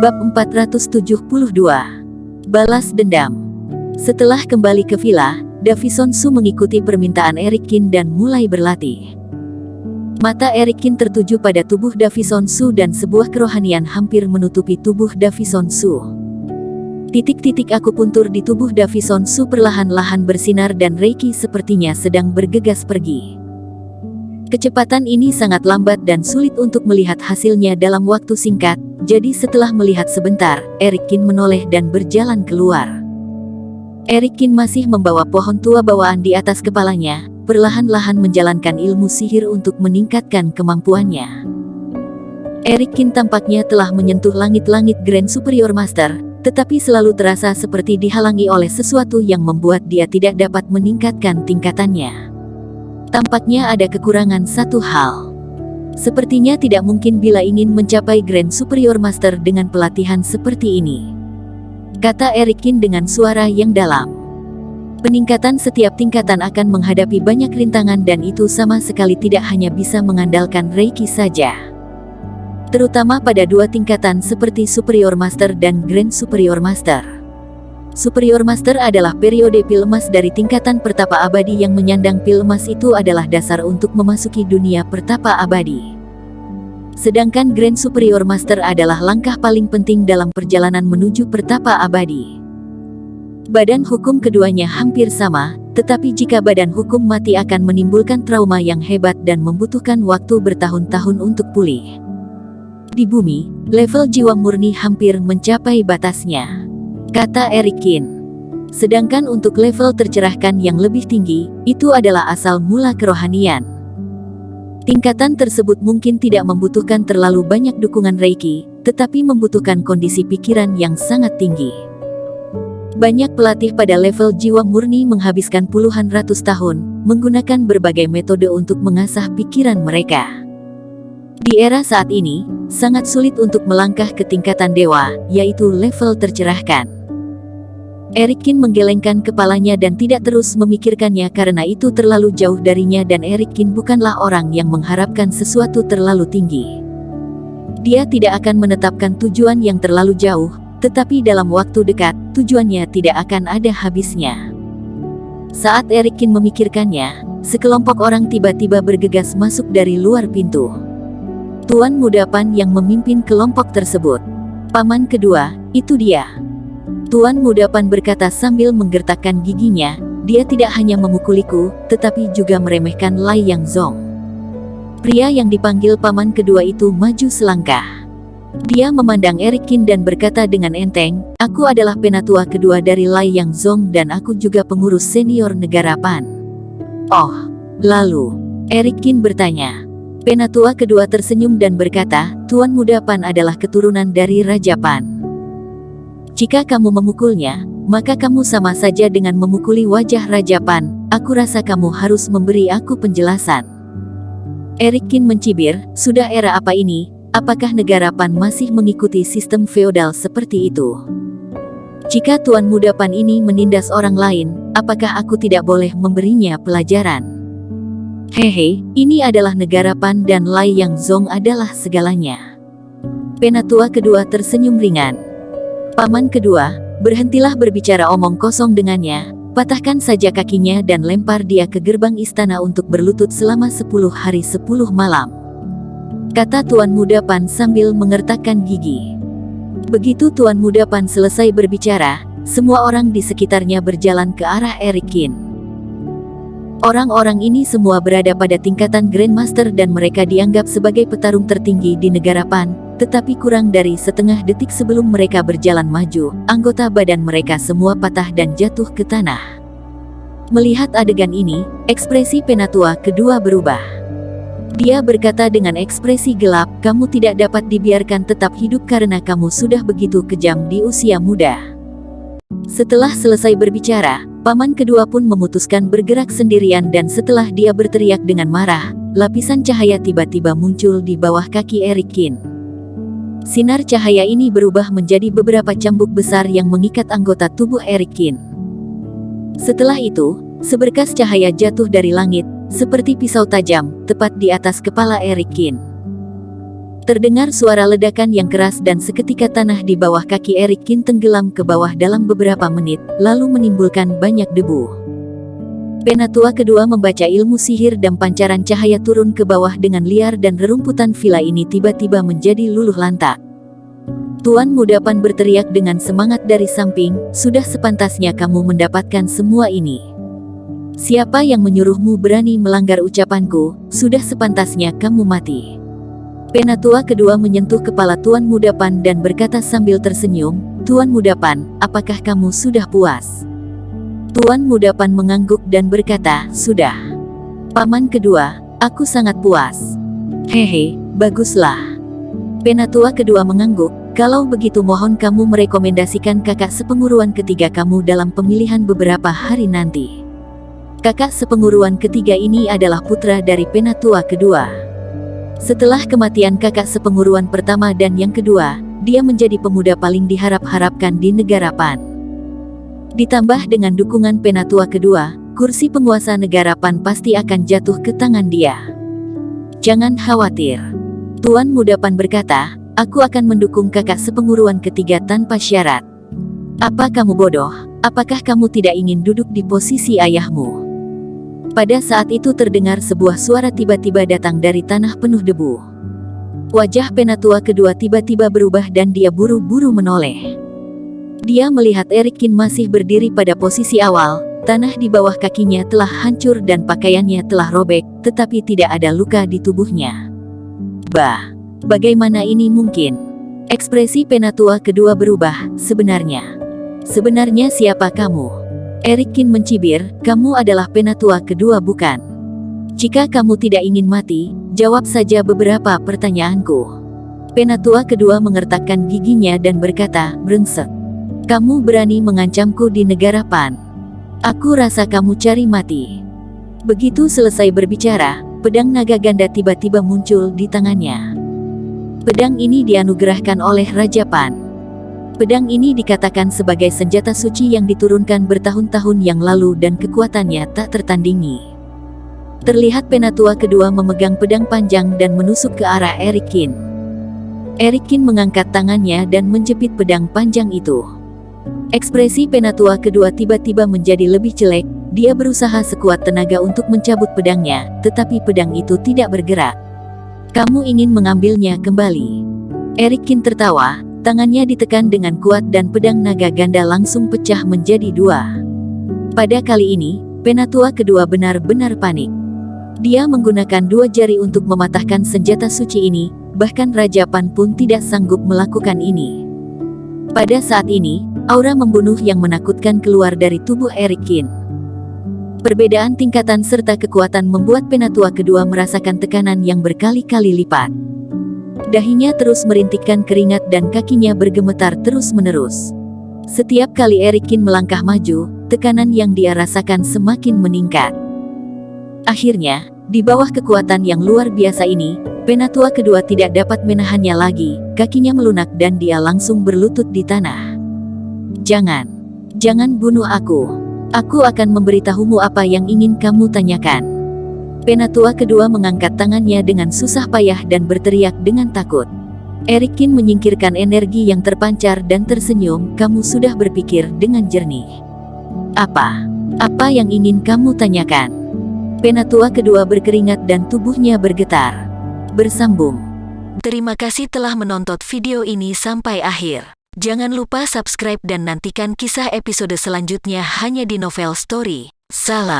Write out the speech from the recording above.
Bab 472. Balas dendam. Setelah kembali ke villa, Davison Su mengikuti permintaan Eric Kin dan mulai berlatih. Mata Eric Kin tertuju pada tubuh Davison Su dan sebuah kerohanian hampir menutupi tubuh Davison Su. Titik-titik akupuntur di tubuh Davison Su perlahan-lahan bersinar dan Reiki sepertinya sedang bergegas pergi. Kecepatan ini sangat lambat dan sulit untuk melihat hasilnya dalam waktu singkat, jadi setelah melihat sebentar, Eric Kin menoleh dan berjalan keluar. Eric Kin masih membawa pohon tua bawaan di atas kepalanya, perlahan-lahan menjalankan ilmu sihir untuk meningkatkan kemampuannya. Eric Kin tampaknya telah menyentuh langit-langit Grand Superior Master, tetapi selalu terasa seperti dihalangi oleh sesuatu yang membuat dia tidak dapat meningkatkan tingkatannya. Tampaknya ada kekurangan satu hal. Sepertinya tidak mungkin bila ingin mencapai Grand Superior Master dengan pelatihan seperti ini, kata Eric Kin dengan suara yang dalam. Peningkatan setiap tingkatan akan menghadapi banyak rintangan dan itu sama sekali tidak hanya bisa mengandalkan Reiki saja. Terutama pada dua tingkatan seperti Superior Master dan Grand Superior Master. Superior Master adalah periode pil emas dari tingkatan pertapa abadi yang menyandang pil emas itu adalah dasar untuk memasuki dunia pertapa abadi. Sedangkan Grand Superior Master adalah langkah paling penting dalam perjalanan menuju pertapa abadi. Badan hukum keduanya hampir sama, tetapi jika badan hukum mati akan menimbulkan trauma yang hebat dan membutuhkan waktu bertahun-tahun untuk pulih. Di bumi, level jiwa murni hampir mencapai batasnya, kata Eric Kin. Sedangkan untuk level tercerahkan yang lebih tinggi, itu adalah asal mula kerohanian. Tingkatan tersebut mungkin tidak membutuhkan terlalu banyak dukungan Reiki, tetapi membutuhkan kondisi pikiran yang sangat tinggi. Banyak pelatih pada level jiwa murni menghabiskan puluhan ratus tahun, menggunakan berbagai metode untuk mengasah pikiran mereka. Di era saat ini, sangat sulit untuk melangkah ke tingkatan dewa, yaitu level tercerahkan. Eric Kin menggelengkan kepalanya dan tidak terus memikirkannya karena itu terlalu jauh darinya dan Eric Kin bukanlah orang yang mengharapkan sesuatu terlalu tinggi. Dia tidak akan menetapkan tujuan yang terlalu jauh, tetapi dalam waktu dekat, tujuannya tidak akan ada habisnya. Saat Eric Kin memikirkannya, sekelompok orang tiba-tiba bergegas masuk dari luar pintu. Tuan Muda Pan yang memimpin kelompok tersebut. Paman kedua, itu dia. Tuan Muda Pan berkata sambil menggertakkan giginya, dia tidak hanya memukuliku, tetapi juga meremehkan Lai Yang Zong. Pria yang dipanggil paman kedua itu maju selangkah. Dia memandang Eric Kin dan berkata dengan enteng, aku adalah penatua kedua dari Lai Yang Zong dan aku juga pengurus senior negara Pan. Oh, lalu, Eric Kin bertanya. Penatua kedua tersenyum dan berkata, Tuan Muda Pan adalah keturunan dari Raja Pan. Jika kamu memukulnya, maka kamu sama saja dengan memukuli wajah Raja Pan. Aku rasa kamu harus memberi aku penjelasan. Eric Kin mencibir, sudah era apa ini? Apakah negara Pan masih mengikuti sistem feodal seperti itu? Jika Tuan Muda Pan ini menindas orang lain, apakah aku tidak boleh memberinya pelajaran? Hehe, ini adalah negara Pan dan Lai Yang Zong adalah segalanya. Penatua kedua tersenyum ringan. Paman kedua, berhentilah berbicara omong kosong dengannya, patahkan saja kakinya dan lempar dia ke gerbang istana untuk berlutut selama 10 hari 10 malam. Kata Tuan Muda Pan sambil mengertakkan gigi. Begitu Tuan Muda Pan selesai berbicara, semua orang di sekitarnya berjalan ke arah Eric Kin. Orang-orang ini semua berada pada tingkatan Grandmaster dan mereka dianggap sebagai petarung tertinggi di negara Pan, tetapi kurang dari setengah detik sebelum mereka berjalan maju, anggota badan mereka semua patah dan jatuh ke tanah. Melihat adegan ini, ekspresi penatua kedua berubah. Dia berkata dengan ekspresi gelap, kamu tidak dapat dibiarkan tetap hidup karena kamu sudah begitu kejam di usia muda. Setelah selesai berbicara, paman kedua pun memutuskan bergerak sendirian dan setelah dia berteriak dengan marah, lapisan cahaya tiba-tiba muncul di bawah kaki Eric Kin. Sinar cahaya ini berubah menjadi beberapa cambuk besar yang mengikat anggota tubuh Eric Kin. Setelah itu, seberkas cahaya jatuh dari langit, seperti pisau tajam, tepat di atas kepala Eric Kin. Terdengar suara ledakan yang keras dan seketika tanah di bawah kaki Erik Kin tenggelam ke bawah dalam beberapa menit, lalu menimbulkan banyak debu. Penatua kedua membaca ilmu sihir dan pancaran cahaya turun ke bawah dengan liar dan rerumputan villa ini tiba-tiba menjadi luluh lantak. Tuan Muda Pan berteriak dengan semangat dari samping, "Sudah sepantasnya kamu mendapatkan semua ini. Siapa yang menyuruhmu berani melanggar ucapanku? Sudah sepantasnya kamu mati." Penatua kedua menyentuh kepala Tuan Muda Pan dan berkata sambil tersenyum, "Tuan Muda Pan, apakah kamu sudah puas?" Tuan Muda Pan mengangguk dan berkata, "Sudah. Paman kedua, aku sangat puas." "Hehe, baguslah." Penatua kedua mengangguk, "Kalau begitu mohon kamu merekomendasikan kakak sepenguruan ketiga kamu dalam pemilihan beberapa hari nanti." Kakak sepenguruan ketiga ini adalah putra dari Penatua kedua. Setelah kematian kakak sepenguruan pertama dan yang kedua, dia menjadi pemuda paling diharap-harapkan di negara Pan. Ditambah dengan dukungan Penatua kedua, kursi penguasa negara Pan pasti akan jatuh ke tangan dia. "Jangan khawatir," Tuan Muda Pan berkata, "aku akan mendukung kakak sepenguruan ketiga tanpa syarat." "Apa kamu bodoh? Apakah kamu tidak ingin duduk di posisi ayahmu?" Pada saat itu terdengar sebuah suara tiba-tiba datang dari tanah penuh debu. Wajah Penatua kedua tiba-tiba berubah dan dia buru-buru menoleh. Dia melihat Erik Kin masih berdiri pada posisi awal, tanah di bawah kakinya telah hancur dan pakaiannya telah robek, tetapi tidak ada luka di tubuhnya. "Bah, bagaimana ini mungkin?" Ekspresi Penatua kedua berubah. Sebenarnya siapa kamu?" Erik Kin mencibir, "Kamu adalah Penatua kedua bukan? Jika kamu tidak ingin mati, jawab saja beberapa pertanyaanku." Penatua kedua mengertakkan giginya dan berkata, "Brengsek. Kamu berani mengancamku di negara Pan. Aku rasa kamu cari mati." Begitu selesai berbicara, pedang naga ganda tiba-tiba muncul di tangannya. Pedang ini dianugerahkan oleh Raja Pan. Pedang ini dikatakan sebagai senjata suci yang diturunkan bertahun-tahun yang lalu dan kekuatannya tak tertandingi. Terlihat Penatua kedua memegang pedang panjang dan menusuk ke arah Erik Kin. Erik Kin mengangkat tangannya dan menjepit pedang panjang itu. Ekspresi Penatua kedua tiba-tiba menjadi lebih jelek, dia berusaha sekuat tenaga untuk mencabut pedangnya, tetapi pedang itu tidak bergerak. "Kamu ingin mengambilnya kembali?" Erik Kin tertawa. Tangannya ditekan dengan kuat dan pedang naga ganda langsung pecah menjadi dua. Pada kali ini, Penatua kedua benar-benar panik. Dia menggunakan dua jari untuk mematahkan senjata suci ini, bahkan Raja Pan pun tidak sanggup melakukan ini. Pada saat ini, aura membunuh yang menakutkan keluar dari tubuh Erik Kin. Perbedaan tingkatan serta kekuatan membuat Penatua kedua merasakan tekanan yang berkali-kali lipat. Dahinya terus merintikkan keringat dan kakinya bergemetar terus-menerus. Setiap kali Erik Kin melangkah maju, tekanan yang dia rasakan semakin meningkat. Akhirnya, di bawah kekuatan yang luar biasa ini, Penatua kedua tidak dapat menahannya lagi, kakinya melunak dan dia langsung berlutut di tanah. Jangan bunuh aku. Aku akan memberitahumu apa yang ingin kamu tanyakan." Penatua kedua mengangkat tangannya dengan susah payah dan berteriak dengan takut. Erik Kin menyingkirkan energi yang terpancar dan tersenyum, "Kamu sudah berpikir dengan jernih. Apa yang ingin kamu tanyakan?" Penatua kedua berkeringat dan tubuhnya bergetar. Bersambung. Terima kasih telah menonton video ini sampai akhir. Jangan lupa subscribe dan nantikan kisah episode selanjutnya hanya di Novel Story. Salam.